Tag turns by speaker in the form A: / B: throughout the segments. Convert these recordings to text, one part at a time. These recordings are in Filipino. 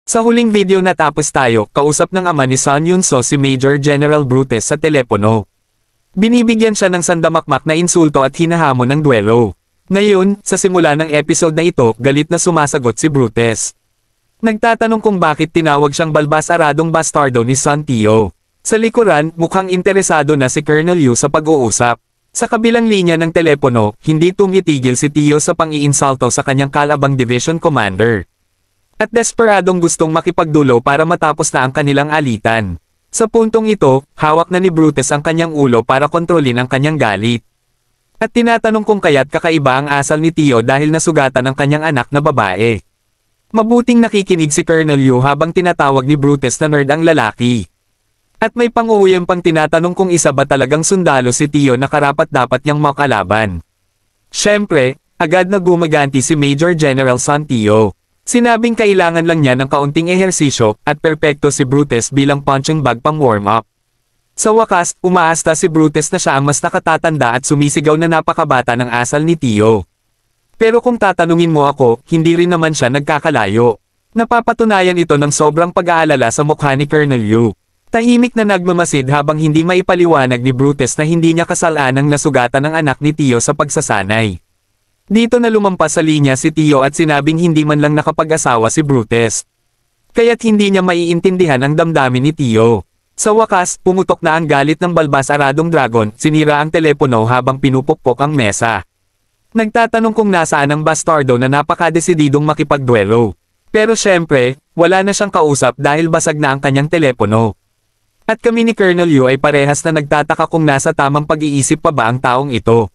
A: Sa huling video natapos tayo, kausap ng ama ni Sun Yunso si Major General Brutus sa telepono. Binibigyan siya ng sandamakmak na insulto at hinahamon ng duelo. Ngayon, sa simula ng episode na ito, galit na sumasagot si Brutus. Nagtatanong kung bakit tinawag siyang balbas-aradong bastardo ni Sun Tio. Sa likuran, mukhang interesado na si Colonel Yu sa pag-uusap. Sa kabilang linya ng telepono, hindi tumitigil si Tio sa pang-iinsulto sa kanyang kalabang division commander. At desperadong gustong makipagdulo para matapos na ang kanilang alitan. Sa puntong ito, hawak na ni Brutus ang kanyang ulo para kontrolin ang kanyang galit. At tinatanong kung kaya't kakaiba ang asal ni Tio dahil nasugatan ang kanyang anak na babae. Mabuting nakikinig si Colonel Yu habang tinatawag ni Brutus na nerd ang lalaki. At may pang-uwiyang pang tinatanong kung isa ba talagang sundalo si Tio na karapat-dapat niyang makalaban. Siyempre, agad na gumaganti si Major General Sun Tio. Sinabing kailangan lang niya ng kaunting ehersisyo, at perpekto si Brutus bilang punching bag pang warm-up. Sa wakas, umaasta si Brutus na siya ang mas nakatatanda at sumisigaw na napakabata ng asal ni Tio. Pero kung tatanungin mo ako, hindi rin naman siya nagkakalayo. Napapatunayan ito ng sobrang pag-aalala sa mukha ni Colonel Yu. Tahimik na nagmamasid habang hindi maipaliwanag ni Brutus na hindi niya kasalanang nasugatan ng anak ni Tio sa pagsasanay. Dito na lumampas sa linya si Tio at sinabing hindi man lang nakapag-asawa si Brutus. Kaya't hindi niya maiintindihan ang damdamin ni Tio. Sa wakas, pumutok na ang galit ng balbas-aradong dragon, sinira ang telepono habang pinupukpok ang mesa. Nagtatanong kung nasaan ang bastardo na napakadesididong makipagduelo. Pero syempre, wala na siyang kausap dahil basag na ang kanyang telepono. At kami ni Colonel Yu ay parehas na nagtataka kung nasa tamang pag-iisip pa ba ang taong ito.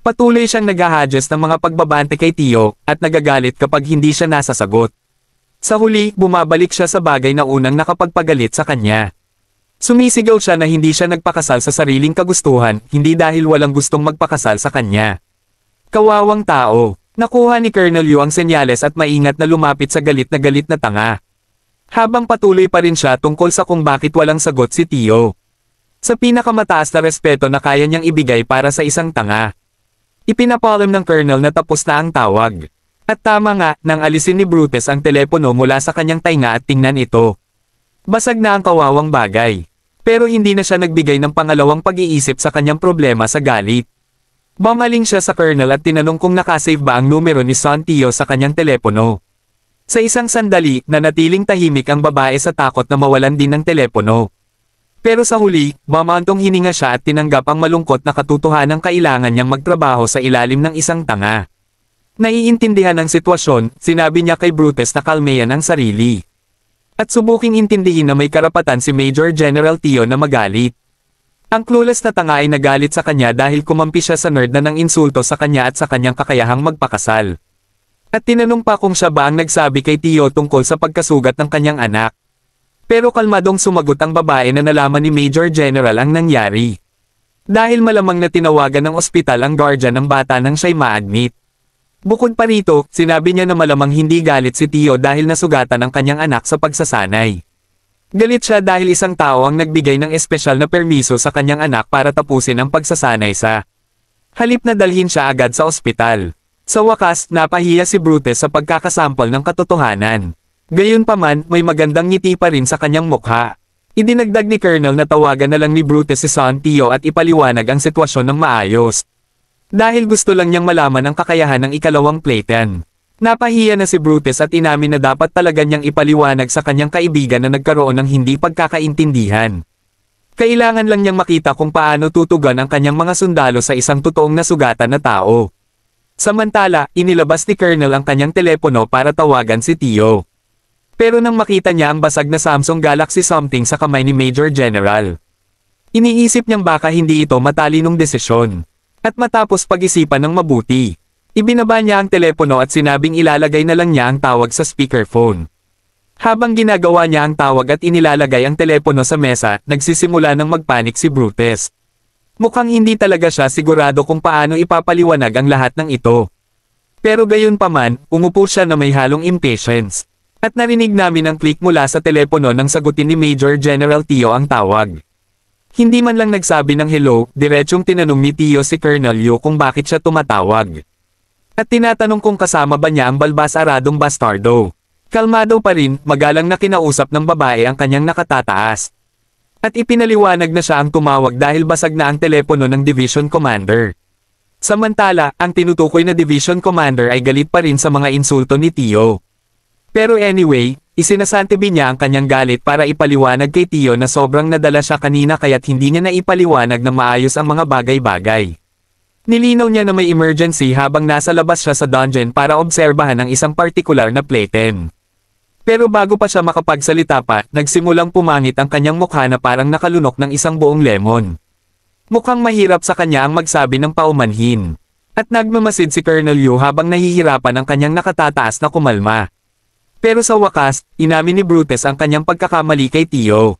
A: Patuloy siyang nag-ahadjust ng mga pagbabante kay Tio, at nagagalit kapag hindi siya nasasagot. Sa huli, bumabalik siya sa bagay na unang nakapagpagalit sa kanya. Sumisigaw siya na hindi siya nagpakasal sa sariling kagustuhan, hindi dahil walang gustong magpakasal sa kanya. Kawawang tao. Nakuha ni Colonel Yu ang senyales at maingat na lumapit sa galit na tanga. Habang patuloy pa rin siya tungkol sa kung bakit walang sagot si Tio. Sa pinakamataas na respeto na kaya niyang ibigay para sa isang tanga. Ipinapalam ng Colonel na tapos na ang tawag. At tama nga, nang alisin ni Brutus ang telepono mula sa kanyang tainga at tingnan ito. Basag na ang kawawang bagay. Pero hindi na siya nagbigay ng pangalawang pag-iisip sa kanyang problema sa galit. Bumaling siya sa Colonel at tinanong kung nakasave ba ang numero ni Sun Tio sa kanyang telepono. Sa isang sandali, nanatiling tahimik ang babae sa takot na mawalan din ng telepono. Pero sa huli, mamantong hininga siya at tinanggap ang malungkot na katotohanang kailangan niyang magtrabaho sa ilalim ng isang tanga. Naiintindihan ang sitwasyon, sinabi niya kay Brutus na kalmayan ang sarili. At subuking intindihin na may karapatan si Major General Tio na magalit. Ang clueless na tanga ay nagalit sa kanya dahil kumampi siya sa nerd na nang insulto sa kanya at sa kanyang kakayahang magpakasal. At tinanong pa kung siya ba ang nagsabi kay Tio tungkol sa pagkasugat ng kanyang anak. Pero kalmadong sumagot ang babae na nalaman ni Major General ang nangyari. Dahil malamang na tinawagan ng ospital ang guardian ng bata nang siya'y ma-admit. Bukod pa rito, sinabi niya na malamang hindi galit si Tio dahil nasugatan ang kanyang anak sa pagsasanay. Galit siya dahil isang tao ang nagbigay ng espesyal na permiso sa kanyang anak para tapusin ang pagsasanay sa. Halip na dalhin siya agad sa ospital. Sa wakas, napahiya si Brutus sa pagkakasampol ng katotohanan. Gayunpaman, may magandang ngiti pa rin sa kanyang mukha. Idinagdag ni Colonel na tawagan na lang ni Brutus si Sun Tio at ipaliwanag ang sitwasyon ng maayos. Dahil gusto lang niyang malaman ang kakayahan ng ikalawang Playten. Napahiya na si Brutus at inamin na dapat talaga niyang ipaliwanag sa kanyang kaibigan na nagkaroon ng hindi pagkakaintindihan. Kailangan lang niyang makita kung paano tutugan ang kanyang mga sundalo sa isang totoong nasugatan na tao. Samantala, inilabas ni Colonel ang kanyang telepono para tawagan si Tio. Pero nang makita niya ang basag na Samsung Galaxy something sa kamay ni Major General. Iniisip niyang baka hindi ito matalinong desisyon. At matapos pag-isipan ng mabuti, ibinaba niya ang telepono at sinabing ilalagay na lang niya ang tawag sa speakerphone. Habang ginagawa niya ang tawag at inilalagay ang telepono sa mesa, nagsisimula ng magpanik si Brutus. Mukhang hindi talaga siya sigurado kung paano ipapaliwanag ang lahat ng ito. Pero gayunpaman, umupo siya na may halong impatience. At narinig namin ang click mula sa telepono nang sagutin ni Major General Tio ang tawag. Hindi man lang nagsabi ng hello, diretsong tinanong ni Tio si Colonel Yu kung bakit siya tumatawag. At tinatanong kung kasama ba niya ang balbas-aradong bastardo. Kalmado pa rin, magalang na kinausap ng babae ang kanyang nakatataas. At ipinaliwanag na siya ang tumawag dahil basag na ang telepono ng Division Commander. Samantala, ang tinutukoy na Division Commander ay galit pa rin sa mga insulto ni Tio. Pero anyway, isinasantabi niya ang kanyang galit para ipaliwanag kay Tio na sobrang nadala siya kanina kaya't hindi niya naipaliwanag na maayos ang mga bagay-bagay. Nilinaw niya na may emergency habang nasa labas siya sa dungeon para obserbahan ang isang partikular na playten. Pero bago pa siya makapagsalita pa, nagsimulang pumangit ang kanyang mukha na parang nakalunok ng isang buong lemon. Mukhang mahirap sa kanya ang magsabi ng paumanhin. At nagmamasid si Colonel Yu habang nahihirapan ang kanyang nakatataas na kumalma. Pero sa wakas, inamin ni Brutus ang kanyang pagkakamali kay Tio.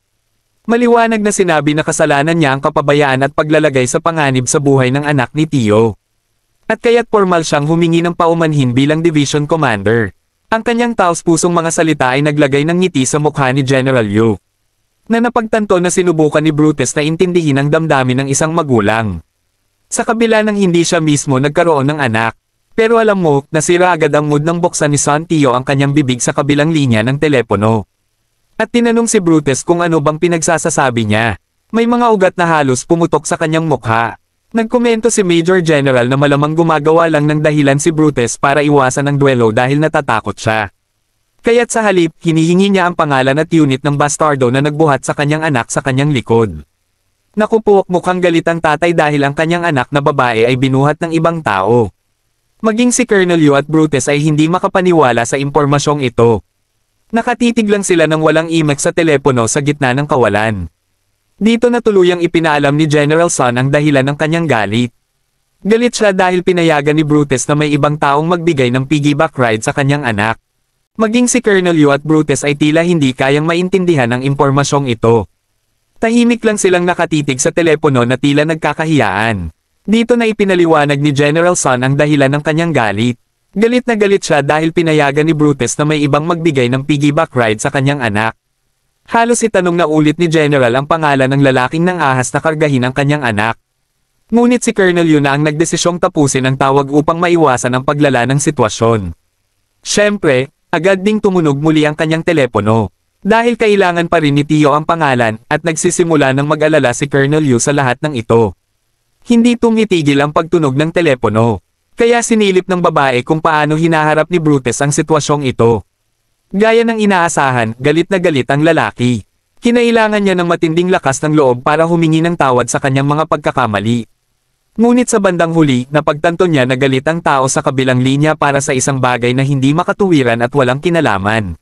A: Maliwanag na sinabi na kasalanan niya ang kapabayaan at paglalagay sa panganib sa buhay ng anak ni Tio. At kaya't formal siyang humingi ng paumanhin bilang Division Commander. Ang kanyang taos-pusong mga salita ay naglagay ng ngiti sa mukha ni General Yu. Na napagtanto na sinubukan ni Brutus na intindihin ang damdamin ng isang magulang. Sa kabila ng hindi siya mismo nagkaroon ng anak. Pero alam mo, nasira agad ang mood ng buksan ni San Tio ang kanyang bibig sa kabilang linya ng telepono. At tinanong si Brutus kung ano bang pinagsasasabi niya. May mga ugat na halos pumutok sa kanyang mukha. Nagkomento si Major General na malamang gumagawa lang ng dahilan si Brutus para iwasan ang duelo dahil natatakot siya. Kaya't sa halip, hinihingi niya ang pangalan at unit ng bastardo na nagbuhat sa kanyang anak sa kanyang likod. Nakupuok mukhang galit ang tatay dahil ang kanyang anak na babae ay binuhat ng ibang tao. Maging si Colonel Yu at Brutus ay hindi makapaniwala sa impormasyong ito. Nakatitig lang sila ng walang imak sa telepono sa gitna ng kawalan. Dito na tuluyang ipinaalam ni General Sun ang dahilan ng kanyang galit. Galit siya dahil pinayagan ni Brutus na may ibang taong magbigay ng piggyback ride sa kanyang anak. Maging si Colonel Yu at Brutus ay tila hindi kayang maintindihan ang impormasyong ito. Tahimik lang silang nakatitig sa telepono na tila nagkakahiyaan. Dito na ipinaliwanag ni General Sun ang dahilan ng kanyang galit. Galit na galit siya dahil pinayagan ni Brutus na may ibang magbigay ng piggyback ride sa kanyang anak. Halos itanong na ulit ni General ang pangalan ng lalaking nang ahas na kargahin ang kanyang anak. Ngunit si Colonel Yu na ang nagdesisyong tapusin ang tawag upang maiwasan ang paglala ng sitwasyon. Siyempre, agad ding tumunog muli ang kanyang telepono. Dahil kailangan pa rin ni Tio ang pangalan at nagsisimula ng mag-alala si Colonel Yu sa lahat ng ito. Hindi tumitigil ang pagtunog ng telepono. Kaya sinilip ng babae kung paano hinaharap ni Brutus ang sitwasyong ito. Gaya ng inaasahan, galit na galit ang lalaki. Kinailangan niya ng matinding lakas ng loob para humingi ng tawad sa kanyang mga pagkakamali. Ngunit sa bandang huli, napagtanto niya na galit ang tao sa kabilang linya para sa isang bagay na hindi makatuwiran at walang kinalaman.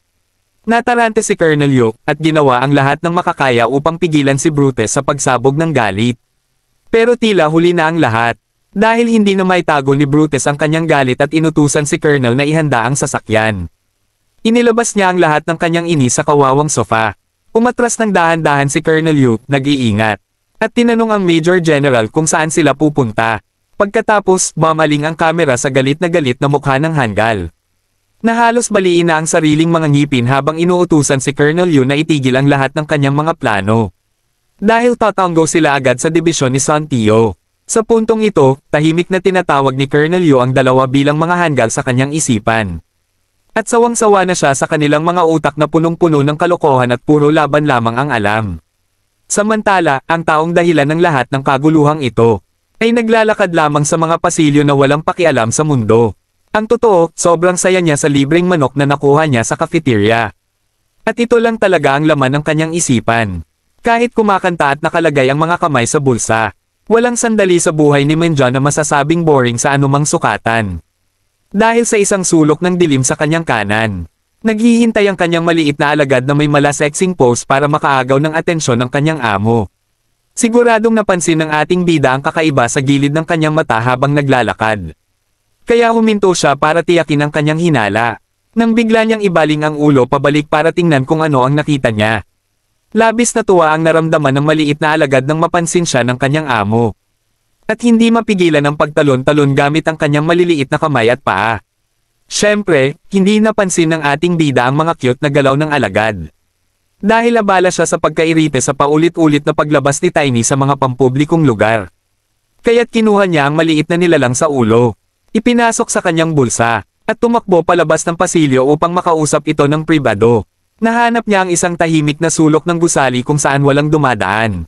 A: Natarante si Colonel Yu, at ginawa ang lahat ng makakaya upang pigilan si Brutus sa pagsabog ng galit. Pero tila huli na ang lahat. Dahil hindi na maitago ni Brutus ang kanyang galit at inutusan si Colonel na ihanda ang sasakyan. Inilabas niya ang lahat ng kanyang inis sa kawawang sofa. Umatras ng dahan-dahan si Colonel Yu, nag-iingat. At tinanong ang Major General kung saan sila pupunta. Pagkatapos, mamaling ang kamera sa galit na mukha ng Hangul. Na halos baliin na ang sariling mga ngipin habang inuutusan si Colonel Yu na itigil ang lahat ng kanyang mga plano. Dahil tatanggo sila agad sa dibisyon ni San Tio. Sa puntong ito, tahimik na tinatawag ni Colonel Yu ang dalawa bilang mga Hangul sa kanyang isipan. At sawang-sawa na siya sa kanilang mga utak na punong-puno ng kalokohan at puro laban lamang ang alam. Samantala, ang taong dahilan ng lahat ng kaguluhang ito, ay naglalakad lamang sa mga pasilyo na walang pakialam sa mundo. Ang totoo, sobrang saya niya sa libreng manok na nakuha niya sa cafeteria. At ito lang talaga ang laman ng kanyang isipan. Kahit kumakanta at nakalagay ang mga kamay sa bulsa, walang sandali sa buhay ni Menja na masasabing boring sa anumang sukatan. Dahil sa isang sulok ng dilim sa kanyang kanan, naghihintay ang kanyang maliit na alagad na may malasexing pose para makaagaw ng atensyon ng kanyang amo. Siguradong napansin ng ating bida ang kakaiba sa gilid ng kanyang mata habang naglalakad. Kaya huminto siya para tiyakin ang kanyang hinala. Nang bigla niyang ibaling ang ulo pabalik para tingnan kung ano ang nakita niya. Labis na tuwa ang naramdaman ng maliit na alagad nang mapansin siya ng kanyang amo. At hindi mapigilan ang pagtalon-talon gamit ang kanyang maliliit na kamay at paa. Siyempre, hindi napansin ng ating bida ang mga cute na galaw ng alagad. Dahil abala siya sa pagkairite sa paulit-ulit na paglabas ni Tiny sa mga pampublikong lugar. Kaya't kinuha niya ang maliit na nilalang sa ulo. Ipinasok sa kanyang bulsa. At tumakbo palabas ng pasilyo upang makausap ito ng pribado. Nahanap niya ang isang tahimik na sulok ng gusali kung saan walang dumadaan.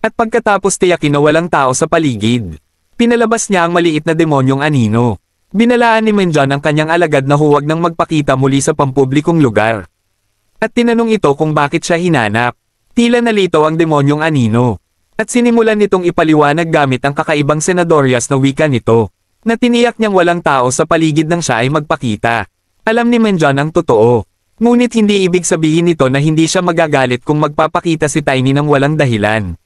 A: At pagkatapos tiyakin na walang tao sa paligid, pinalabas niya ang maliit na demonyong anino. Binalaan ni Menjan ang kanyang alagad na huwag nang magpakita muli sa pampublikong lugar. At tinanong ito kung bakit siya hinanap. Tila nalito ang demonyong anino. At sinimulan nitong ipaliwanag gamit ang kakaibang senadorias na wika nito, na tiniyak niyang walang tao sa paligid nang siya ay magpakita. Alam ni Menjan ang totoo. Ngunit hindi ibig sabihin nito na hindi siya magagalit kung magpapakita si Tiny ng walang dahilan.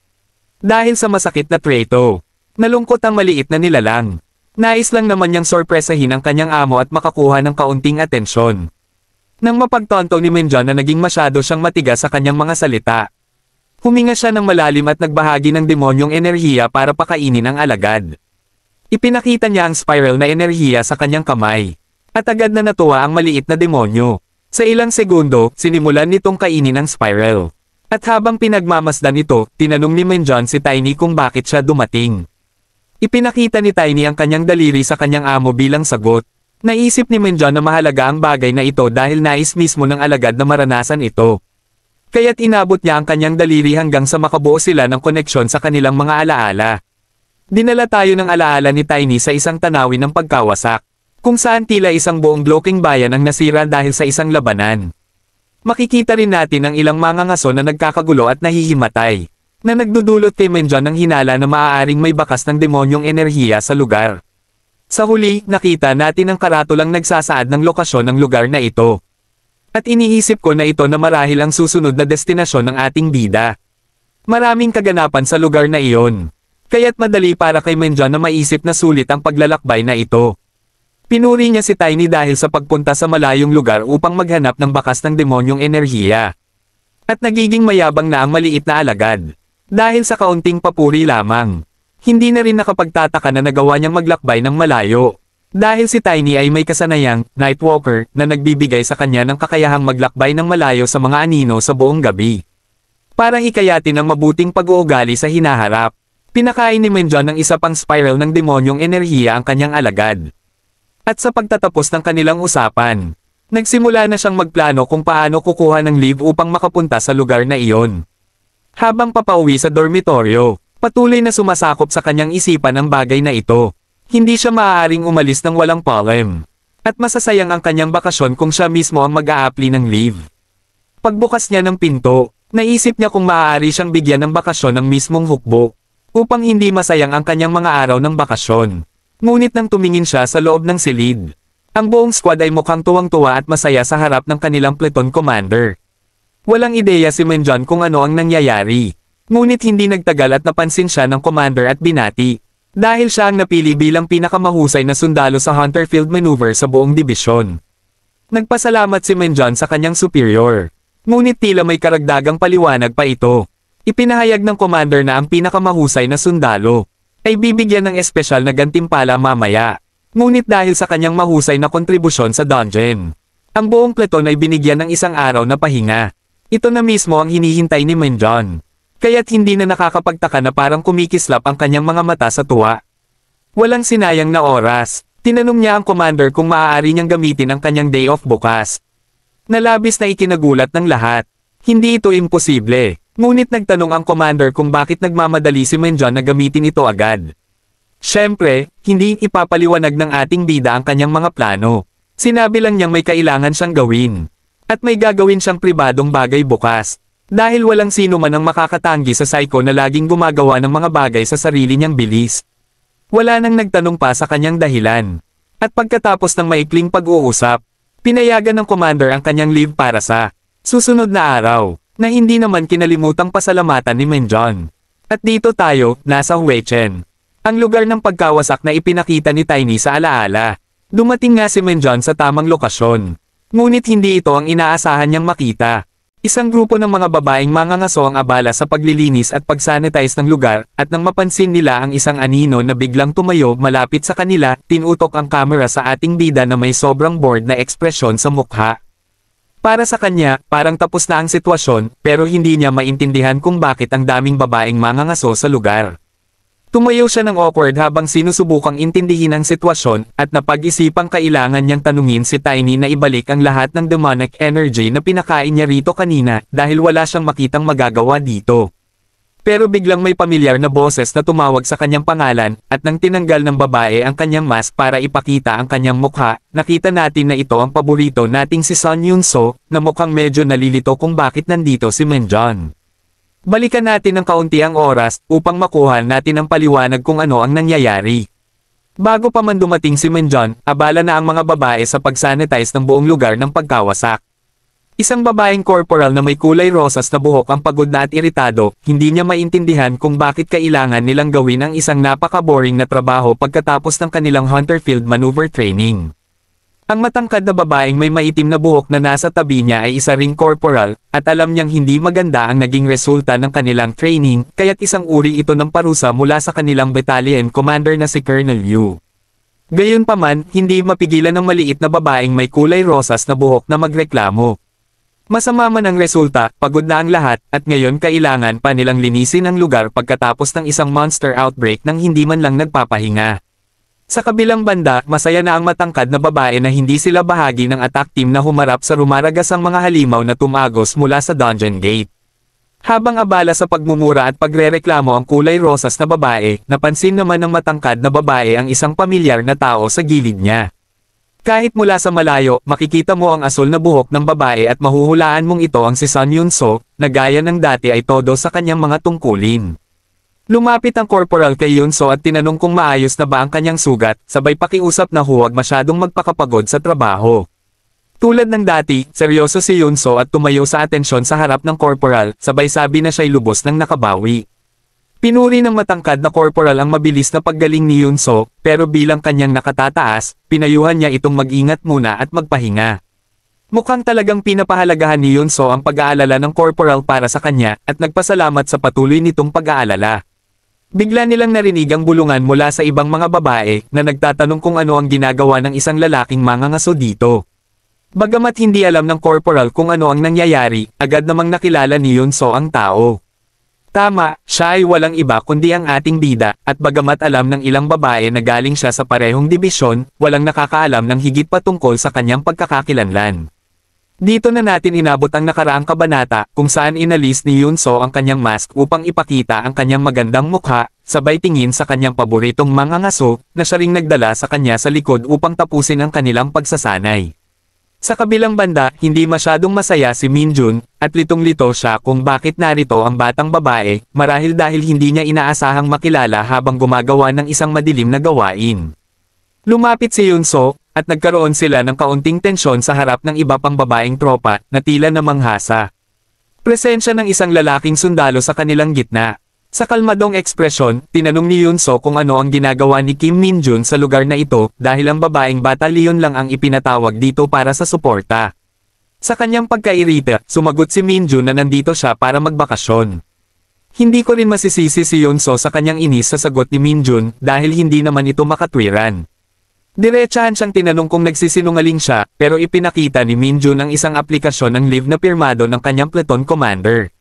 A: Dahil sa masakit na treto, nalungkot ang maliit na nilalang. Nais lang naman niyang sorpresahin ang kanyang amo at makakuha ng kaunting atensyon. Nang mapagtonto ni Menjan na naging masyado siyang matigas sa kanyang mga salita, huminga siya ng malalim at nagbahagi ng demonyong enerhiya para pakainin ang alagad. Ipinakita niya ang spiral na enerhiya sa kanyang kamay. At agad na natuwa ang maliit na demonyo. Sa ilang segundo, sinimulan nitong kainin ang spiral. At habang pinagmamasdan ito, tinanong ni Menjan si Tiny kung bakit siya dumating. Ipinakita ni Tiny ang kanyang daliri sa kanyang amo bilang sagot. Naisip ni Menjan na mahalaga ang bagay na ito dahil nais mismo ng alagad na maranasan ito. Kaya't inabot niya ang kanyang daliri hanggang sa makabuo sila ng koneksyon sa kanilang mga alaala. Dinala tayo ng alaala ni Tiny sa isang tanawin ng pagkawasak, kung saan tila isang buong bloking bayan ang nasira dahil sa isang labanan. Makikita rin natin ang ilang mga ngaso na nagkakagulo at nahihimatay, na nagdudulot kay Menjan ng hinala na maaaring may bakas ng demonyong enerhiya sa lugar. Sa huli, nakita natin ang karatulang nagsasaad ng lokasyon ng lugar na ito. At iniisip ko na ito na marahil ang susunod na destinasyon ng ating bida. Maraming kaganapan sa lugar na iyon. Kaya't madali para kay Menjan na maisip na sulit ang paglalakbay na ito. Pinuri niya si Tiny dahil sa pagpunta sa malayong lugar upang maghanap ng bakas ng demonyong enerhiya. At nagiging mayabang na ang maliit na alagad. Dahil sa kaunting papuri lamang. Hindi na rin nakapagtataka na nagawa niyang maglakbay ng malayo. Dahil si Tiny ay may kasanayang Nightwalker na nagbibigay sa kanya ng kakayahang maglakbay ng malayo sa mga anino sa buong gabi. Para hikayatin ang mabuting pag-uugali sa hinaharap, pinakain ni Menjan ng isa pang spiral ng demonyong enerhiya ang kanyang alagad. At sa pagtatapos ng kanilang usapan, nagsimula na siyang magplano kung paano kukuha ng leave upang makapunta sa lugar na iyon. Habang papauwi sa dormitoryo, patuloy na sumasakop sa kanyang isipan ang bagay na ito. Hindi siya maaaring umalis ng walang palem. At masasayang ang kanyang bakasyon kung siya mismo ang mag-a-apply ng leave. Pagbukas niya ng pinto, naisip niya kung maaari siyang bigyan ng bakasyon ng mismong hukbo, upang hindi masayang ang kanyang mga araw ng bakasyon. Ngunit nang tumingin siya sa loob ng silid, ang buong squad ay mukhang tuwang-tuwa at masaya sa harap ng kanilang platoon commander. Walang ideya si Menjan kung ano ang nangyayari. Ngunit hindi nagtagal at napansin siya ng commander at binati. Dahil siya ang napili bilang pinakamahusay na sundalo sa Hunter Field Maneuver sa buong dibisyon. Nagpasalamat si Menjan sa kanyang superior. Ngunit tila may karagdagang paliwanag pa ito. Ipinahayag ng commander na ang pinakamahusay na sundalo ay bibigyan ng espesyal na gantimpala mamaya. Ngunit dahil sa kanyang mahusay na kontribusyon sa dungeon, ang buong platoon ay binigyan ng isang araw na pahinga. Ito na mismo ang hinihintay ni Menjan. Kaya't hindi na nakakapagtaka na parang kumikislap ang kanyang mga mata sa tuwa. Walang sinayang na oras, tinanong niya ang commander kung maaari niyang gamitin ang kanyang day off bukas. Nalabis na ikinagulat ng lahat. Hindi ito imposible. Ngunit nagtanong ang commander kung bakit nagmamadali si Menjan na gamitin ito agad. Siyempre, hindi ipapaliwanag ng ating bida ang kanyang mga plano. Sinabi lang niyang may kailangan siyang gawin. At may gagawin siyang pribadong bagay bukas. Dahil walang sino man ang makakatanggi sa psycho na laging gumagawa ng mga bagay sa sarili niyang bilis. Wala nang nagtanong pa sa kanyang dahilan. At pagkatapos ng maikling pag-uusap, pinayagan ng commander ang kanyang leave para sa susunod na araw. Na hindi naman kinalimutang pasalamatan ni Menjan. At dito tayo, nasa Huechen. Ang lugar ng pagkawasak na ipinakita ni Tiny sa alaala. Dumating nga si Menjan sa tamang lokasyon. Ngunit hindi ito ang inaasahan niyang makita. Isang grupo ng mga babaeng mangangaso ang abala sa paglilinis at pagsanitize ng lugar, at nang mapansin nila ang isang anino na biglang tumayo malapit sa kanila, tinutok ang kamera sa ating bida na may sobrang bored na ekspresyon sa mukha. Para sa kanya, parang tapos na ang sitwasyon, pero hindi niya maintindihan kung bakit ang daming babaeng mangangaso sa lugar. Tumayo siya ng awkward habang sinusubukang intindihin ang sitwasyon, at napag-isipang kailangan niyang tanungin si Tiny na ibalik ang lahat ng demonic energy na pinakain niya rito kanina, dahil wala siyang makitang magagawa dito. Pero biglang may pamilyar na boses na tumawag sa kanyang pangalan, at nang tinanggal ng babae ang kanyang mask para ipakita ang kanyang mukha, nakita natin na ito ang paborito nating si Sun Yun-so, na mukhang medyo nalilito kung bakit nandito si Minjun. Balikan natin ng kaunti ang oras upang makuha natin ang paliwanag kung ano ang nangyayari. Bago pa man dumating si Minjun, abala na ang mga babae sa pagsanitize ng buong lugar ng pagkawasak. Isang babaeng corporal na may kulay rosas na buhok ang pagod na at iritado, hindi niya maintindihan kung bakit kailangan nilang gawin ang isang napaka-boring na trabaho pagkatapos ng kanilang Hunter Field Maneuver Training. Ang matangkad na babaeng may maitim na buhok na nasa tabi niya ay isa ring corporal, at alam niyang hindi maganda ang naging resulta ng kanilang training, kaya't isang uri ito ng parusa mula sa kanilang battalion commander na si Colonel Yu. Gayunpaman, hindi mapigilan ng maliit na babaeng may kulay rosas na buhok na magreklamo. Masama man ang resulta, pagod na ang lahat, at ngayon kailangan pa nilang linisin ang lugar pagkatapos ng isang monster outbreak nang hindi man lang nagpapahinga. Sa kabilang banda, masaya na ang matangkad na babae na hindi sila bahagi ng attack team na humarap sa rumaragasang mga halimaw na tumagos mula sa dungeon gate. Habang abala sa pagmumura at pagrereklamo ang kulay rosas na babae, napansin naman ng matangkad na babae ang isang pamilyar na tao sa gilid niya. Kahit mula sa malayo, makikita mo ang asul na buhok ng babae at mahuhulaan mong ito ang si Sun Yun-so, na gaya ng dati ay todo sa kanyang mga tungkulin. Lumapit ang corporal kay Yun-so at tinanong kung maayos na ba ang kanyang sugat, sabay pakiusap na huwag masyadong magpakapagod sa trabaho. Tulad ng dati, seryoso si Yun-so at tumayo sa atensyon sa harap ng corporal, sabay sabi na siya'y lubos ng nakabawi. Pinuri ng matangkad na corporal ang mabilis na paggaling ni Yun-so, pero bilang kanyang nakatataas, pinayuhan niya itong mag-ingat muna at magpahinga. Mukhang talagang pinapahalagahan ni Yun-so ang pag-aalala ng corporal para sa kanya, at nagpasalamat sa patuloy nitong pag-aalala. Bigla nilang narinig ang bulungan mula sa ibang mga babae na nagtatanong kung ano ang ginagawa ng isang lalaking mangangaso dito. Bagamat hindi alam ng corporal kung ano ang nangyayari, agad namang nakilala ni Yun-so ang tao. Tama, siya ay walang iba kundi ang ating bida, at bagamat alam ng ilang babae na galing siya sa parehong dibisyon, walang nakakaalam ng higit pa tungkol sa kanyang pagkakakilanlan. Dito na natin inabot ang nakaraang kabanata, kung saan inalis ni Yun-so ang kanyang mask upang ipakita ang kanyang magandang mukha, sabay tingin sa kanyang paboritong mangangaso, na siya ring nagdala sa kanya sa likod upang tapusin ang kanilang pagsasanay. Sa kabilang banda, hindi masyadong masaya si Minjun, at litong-lito siya kung bakit narito ang batang babae, marahil dahil hindi niya inaasahang makilala habang gumagawa ng isang madilim na gawain. Lumapit si Yun-so, at nagkaroon sila ng kaunting tensyon sa harap ng iba pang babaeng tropa, na tila namanghasa. Presensya ng isang lalaking sundalo sa kanilang gitna. Sa kalmadong ekspresyon, tinanong ni Yun-so kung ano ang ginagawa ni Kim Minjun sa lugar na ito, dahil ang babaeng batalyon lang ang ipinatawag dito para sa suporta. Sa kanyang pagkairita, sumagot si Minjun na nandito siya para magbakasyon. Hindi ko rin masisisi si Yun-so sa kanyang inis sa sagot ni Minjun, dahil hindi naman ito makatwiran. Diretsahan siyang tinanong kung nagsisinungaling siya, pero ipinakita ni Minjun ang isang aplikasyon ng leave na pirmado ng kanyang platoon commander.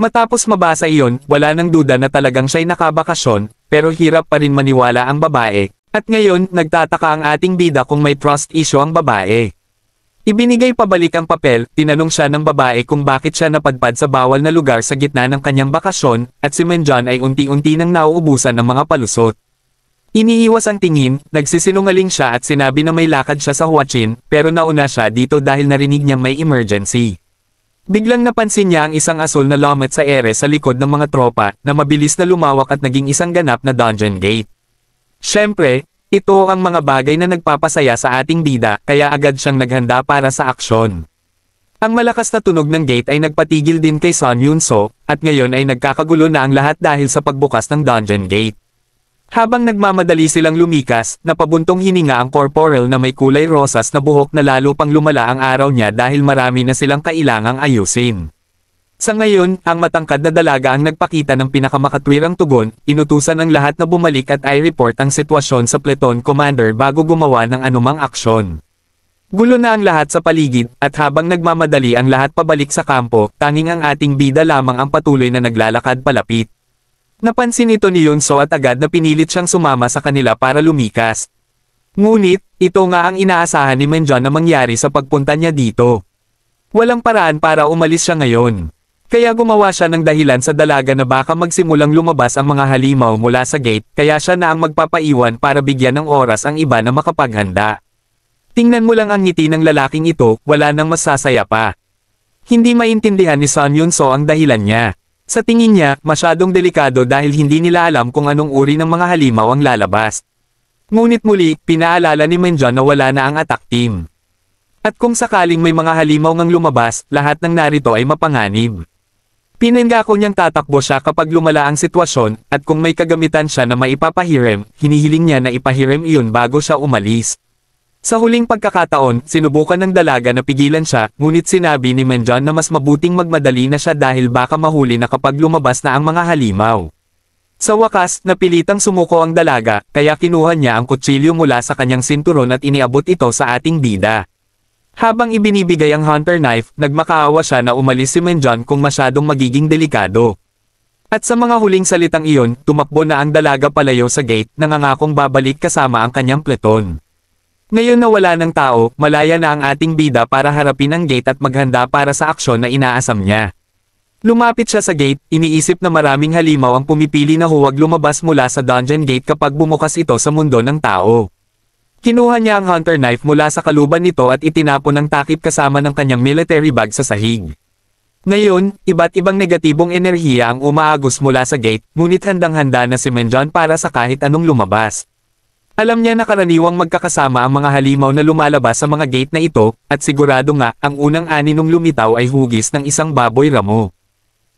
A: Matapos mabasa iyon, wala nang duda na talagang siya'y nakabakasyon, pero hirap pa rin maniwala ang babae, at ngayon, nagtataka ang ating bida kung may trust issue ang babae. Ibinigay pabalik ang papel, tinanong siya ng babae kung bakit siya napadpad sa bawal na lugar sa gitna ng kanyang bakasyon, at si Minjun ay unti-unti nang nauubusan ng mga palusot. Iniiwas ang tingin, nagsisinungaling siya at sinabi na may lakad siya sa Huachin, pero nauna siya dito dahil narinig niyang may emergency. Biglang napansin niya ang isang asul na lomet sa ere sa likod ng mga tropa, na mabilis na lumawak at naging isang ganap na dungeon gate. Siyempre, ito ang mga bagay na nagpapasaya sa ating bida, kaya agad siyang naghanda para sa aksyon. Ang malakas na tunog ng gate ay nagpatigil din kay Sun Yun-so, at ngayon ay nagkakagulo na ang lahat dahil sa pagbukas ng dungeon gate. Habang nagmamadali silang lumikas, napabuntong hininga ang corporal na may kulay rosas na buhok na lalo pang lumala ang araw niya dahil marami na silang kailangang ayusin. Sa ngayon, ang matangkad na dalaga ang nagpakita ng pinakamakatwirang tugon, inutusan ang lahat na bumalik at i-report ang sitwasyon sa platoon commander bago gumawa ng anumang aksyon. Gulo na ang lahat sa paligid, at habang nagmamadali ang lahat pabalik sa kampo, tanging ang ating bida lamang ang patuloy na naglalakad palapit. Napansin ito ni Yunso at agad na pinilit siyang sumama sa kanila para lumikas. Ngunit, ito nga ang inaasahan ni Menjon na mangyari sa pagpunta niya dito. Walang paraan para umalis siya ngayon. Kaya gumawa siya ng dahilan sa dalaga na baka magsimulang lumabas ang mga halimaw mula sa gate, kaya siya na ang magpapaiwan para bigyan ng oras ang iba na makapaghanda. Tingnan mo lang ang ngiti ng lalaking ito, wala nang masasaya pa. Hindi maintindihan ni Sun Yunso ang dahilan niya. Sa tingin niya, masyadong delikado dahil hindi nila alam kung anong uri ng mga halimaw ang lalabas. Ngunit muli, pinaalala ni Menjon na wala na ang attack team. At kung sakaling may mga halimaw ngang lumabas, lahat ng narito ay mapanganib. Pinangako niyang tatakbo siya kapag lumala ang sitwasyon, at kung may kagamitan siya na maipapahiram, hinihiling niya na ipahiram iyon bago siya umalis. Sa huling pagkakataon, sinubukan ng dalaga na pigilan siya, ngunit sinabi ni Menjon na mas mabuting magmadali na siya dahil baka mahuli na kapag lumabas na ang mga halimaw. Sa wakas, napilitang sumuko ang dalaga, kaya kinuha niya ang kutsilyo mula sa kanyang sinturon at iniabot ito sa ating bida. Habang ibinibigay ang hunter knife, nagmakaawa siya na umalis si Menjon kung masyadong magiging delikado. At sa mga huling salitang iyon, tumakbo na ang dalaga palayo sa gate, nangangakong babalik kasama ang kanyang pleton. Ngayon na wala ng tao, malaya na ang ating bida para harapin ang gate at maghanda para sa aksyon na inaasam niya. Lumapit siya sa gate, iniisip na maraming halimaw ang pumipili na huwag lumabas mula sa dungeon gate kapag bumukas ito sa mundo ng tao. Kinuha niya ang hunter knife mula sa kaluban nito at itinapon ng takip kasama ng kanyang military bag sa sahig. Ngayon, iba't ibang negatibong enerhiya ang umaagos mula sa gate, ngunit handang-handa na si Menjon para sa kahit anong lumabas. Alam niya na karaniwang magkakasama ang mga halimaw na lumalabas sa mga gate na ito, at sigurado nga, ang unang ani nung lumitaw ay hugis ng isang baboy ramo.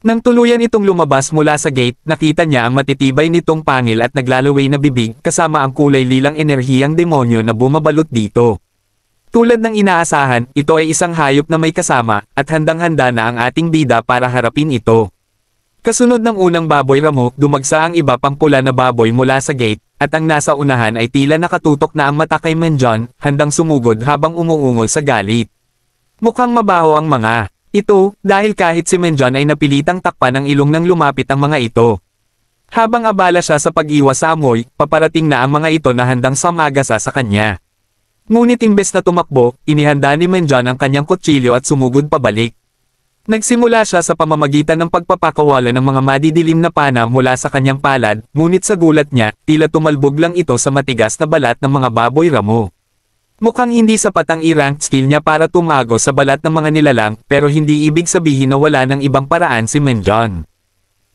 A: Nang tuluyan itong lumabas mula sa gate, nakita niya ang matitibay nitong pangil at naglalaway na bibig kasama ang kulay lilang enerhiyang demonyo na bumabalot dito. Tulad ng inaasahan, ito ay isang hayop na may kasama, at handang-handa na ang ating bida para harapin ito. Kasunod ng unang baboy ramo, dumagsa ang iba pang pula na baboy mula sa gate, at ang nasa unahan ay tila nakatutok na ang mata kay Menjon, handang sumugod habang umuungol sa galit. Mukhang mabaho ang mga ito, dahil kahit si Menjon ay napilitang takpan ang ilong nang lumapit ang mga ito. Habang abala siya sa pag-iwas sa amoy, paparating na ang mga ito na handang samagasa sa kanya. Ngunit imbes na tumakbo, inihanda ni Menjon ang kanyang kutsilyo at sumugod pabalik. Nagsimula siya sa pamamagitan ng pagpapakawala ng mga madidilim na pana mula sa kanyang palad, ngunit sa gulat niya, tila tumalbog lang ito sa matigas na balat ng mga baboy ramo. Mukhang hindi sapat ang i-ranked skill niya para tumago sa balat ng mga nilalang, pero hindi ibig sabihin na wala ng ibang paraan si Menjon.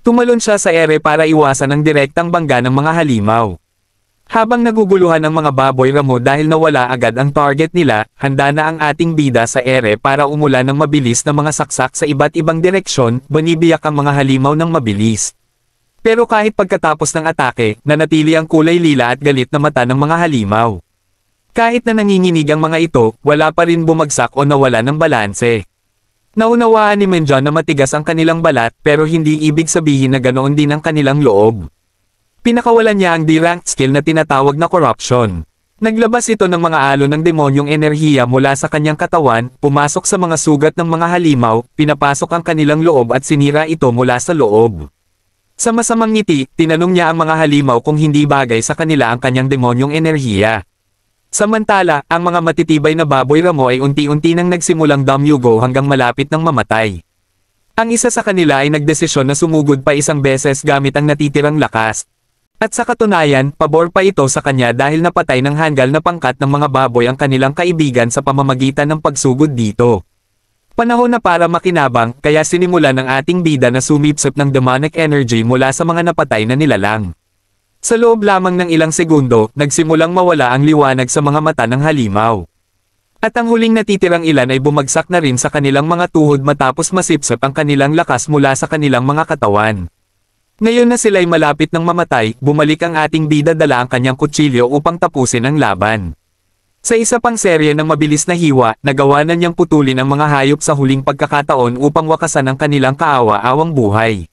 A: Tumalon siya sa ere para iwasan ang direktang bangga ng mga halimaw. Habang naguguluhan ang mga baboy ramo dahil nawala agad ang target nila, handa na ang ating bida sa ere para umulan ng mabilis na mga saksak sa iba't ibang direksyon, banibiyak ang mga halimaw ng mabilis. Pero kahit pagkatapos ng atake, nanatili ang kulay lila at galit na mata ng mga halimaw. Kahit na nanginginig ang mga ito, wala pa rin bumagsak o nawala ng balanse. Naunawaan ni Menjon na matigas ang kanilang balat pero hindi ibig sabihin na ganoon din ang kanilang loob. Pinakawalan niya ang D-ranked skill na tinatawag na corruption. Naglabas ito ng mga alon ng demonyong enerhiya mula sa kanyang katawan, pumasok sa mga sugat ng mga halimaw, pinapasok ang kanilang loob at sinira ito mula sa loob. Sa masamang ngiti, tinanong niya ang mga halimaw kung hindi bagay sa kanila ang kanyang demonyong enerhiya. Samantala, ang mga matitibay na baboy ramo ay unti-unti nang nagsimulang damyugo hanggang malapit ng mamatay. Ang isa sa kanila ay nagdesisyon na sumugod pa isang beses gamit ang natitirang lakas. At sa katunayan, pabor pa ito sa kanya dahil napatay ng hanggal na pangkat ng mga baboy ang kanilang kaibigan sa pamamagitan ng pagsugod dito. Panahon na para makinabang, kaya sinimulan ng ating bida na sumipsip ng demonic energy mula sa mga napatay na nilalang. Sa loob lamang ng ilang segundo, nagsimulang mawala ang liwanag sa mga mata ng halimaw. At ang huling natitirang ilan ay bumagsak na rin sa kanilang mga tuhod matapos masipsip ang kanilang lakas mula sa kanilang mga katawan. Ngayon na sila'y malapit ng mamatay, bumalik ang ating bida dala ang kanyang kutsilyo upang tapusin ang laban. Sa isa pang serye ng mabilis na hiwa, nagawa na niyang putulin ang mga hayop sa huling pagkakataon upang wakasan ang kanilang kaawa-awang buhay.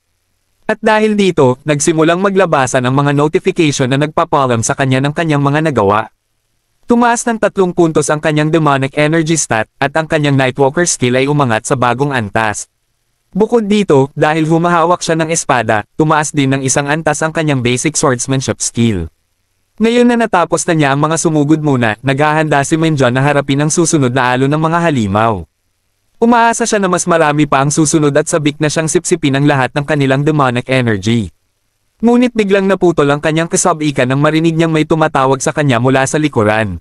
A: At dahil dito, nagsimulang maglabasan ang mga notification na nagpapalam sa kanya ng kanyang mga nagawa. Tumaas ng 3 puntos ang kanyang demonic energy stat, at ang kanyang Nightwalker skill ay umangat sa bagong antas. Bukod dito, dahil humahawak siya ng espada, tumaas din ng isang antas ang kanyang basic swordsmanship skill. Ngayon na natapos na niya ang mga sumugod muna, naghahanda si Menjon na harapin ang susunod na alon ng mga halimaw. Umaasa siya na mas marami pa ang susunod at sabik na siyang sipsipin ang lahat ng kanilang demonic energy. Ngunit biglang naputol ang kanyang kasabikan nang marinig niyang may tumatawag sa kanya mula sa likuran.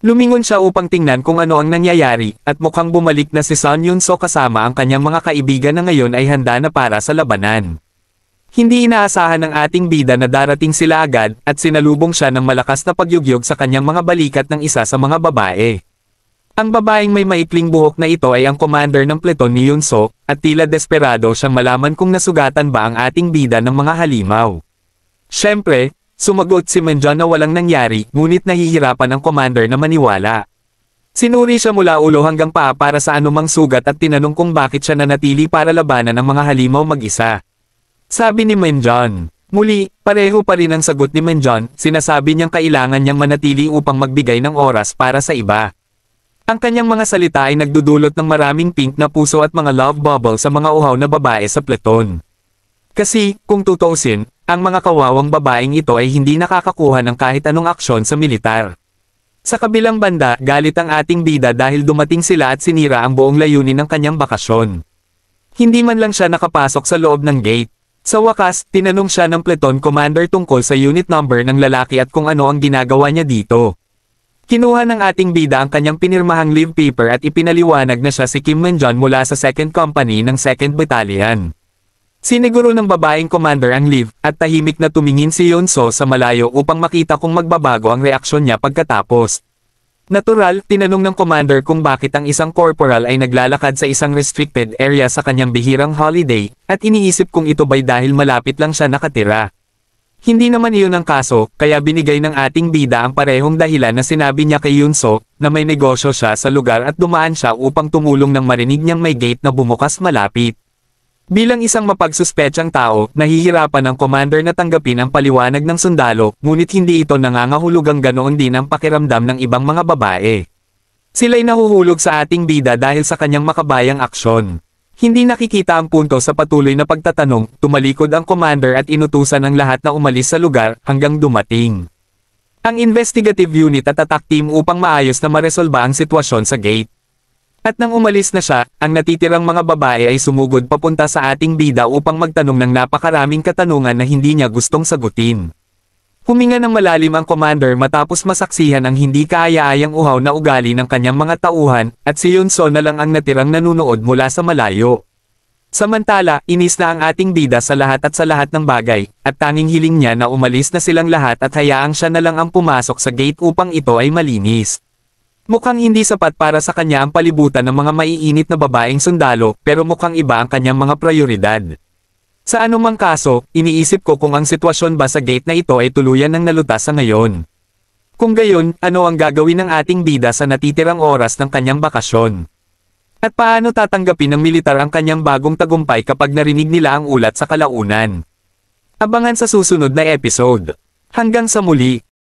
A: Lumingon siya upang tingnan kung ano ang nangyayari, at mukhang bumalik na si Sun Yun-so kasama ang kanyang mga kaibigan na ngayon ay handa na para sa labanan. Hindi inaasahan ng ating bida na darating sila agad, at sinalubong siya ng malakas na pagyugyog sa kanyang mga balikat ng isa sa mga babae. Ang babaeng may maikling buhok na ito ay ang commander ng pleton ni Yun-so, at tila desperado siyang malaman kung nasugatan ba ang ating bida ng mga halimaw. Siyempre, sumagot si Menjon na walang nangyari, ngunit nahihirapan ang commander na maniwala. Sinuri siya mula ulo hanggang paa para sa anumang sugat at tinanong kung bakit siya nanatili para labanan ang mga halimaw mag-isa. Sabi ni Menjon. Muli, pareho pa rin ang sagot ni Menjon, sinasabi niyang kailangan niyang manatili upang magbigay ng oras para sa iba. Ang kanyang mga salita ay nagdudulot ng maraming pink na puso at mga love bubble sa mga uhaw na babae sa pleton. Kasi, kung tutuusin, ang mga kawawang babaeng ito ay hindi nakakakuha ng kahit anong aksyon sa militar. Sa kabilang banda, galit ang ating bida dahil dumating sila at sinira ang buong layunin ng kanyang bakasyon. Hindi man lang siya nakapasok sa loob ng gate. Sa wakas, tinanong siya ng pleton commander tungkol sa unit number ng lalaki at kung ano ang ginagawa niya dito. Kinuha ng ating bida ang kanyang pinirmahang leave paper at ipinaliwanag na siya si Kim Menjon mula sa 2nd Company ng 2nd Battalion. Siniguro ng babaeng commander ang leave, at tahimik na tumingin si Yun-so sa malayo upang makita kung magbabago ang reaksyon niya pagkatapos. Natural, tinanong ng commander kung bakit ang isang corporal ay naglalakad sa isang restricted area sa kanyang bihirang holiday, at iniisip kung ito ba'y dahil malapit lang siya nakatira. Hindi naman iyon ang kaso, kaya binigay ng ating bida ang parehong dahilan na sinabi niya kay Yun-so, na may negosyo siya sa lugar at dumaan siya upang tumulong nang marinig niyang may gate na bumukas malapit. Bilang isang mapagsuspetsang tao, nahihirapan ang commander na tanggapin ang paliwanag ng sundalo, ngunit hindi ito nangangahulugang ganoon din ang pakiramdam ng ibang mga babae. Sila'y nahuhulog sa ating bida dahil sa kanyang makabayang aksyon. Hindi nakikita ang punto sa patuloy na pagtatanong, tumalikod ang commander at inutusan ang lahat na umalis sa lugar hanggang dumating ang investigative unit at attack team upang maayos na maresolba ang sitwasyon sa gate. At nang umalis na siya, ang natitirang mga babae ay sumugod papunta sa ating bida upang magtanong ng napakaraming katanungan na hindi niya gustong sagutin. Huminga ng malalim ang commander matapos masaksihan ang hindi kaaya-ayang uhaw na ugali ng kanyang mga tauhan, at si Yun-so na lang ang natirang nanunood mula sa malayo. Samantala, inis na ang ating bida sa lahat ng bagay, at tanging hiling niya na umalis na silang lahat at hayaang siya na lang ang pumasok sa gate upang ito ay malinis. Mukhang hindi sapat para sa kanya ang palibutan ng mga maiinit na babaeng sundalo, pero mukhang iba ang kanyang mga prioridad. Sa anumang kaso, iniisip ko kung ang sitwasyon ba sa gate na ito ay tuluyan ng nalutas sa ngayon. Kung gayon, ano ang gagawin ng ating bida sa natitirang oras ng kanyang bakasyon? At paano tatanggapin ng militar ang kanyang bagong tagumpay kapag narinig nila ang ulat sa kalaunan? Abangan sa susunod na episode. Hanggang sa muli!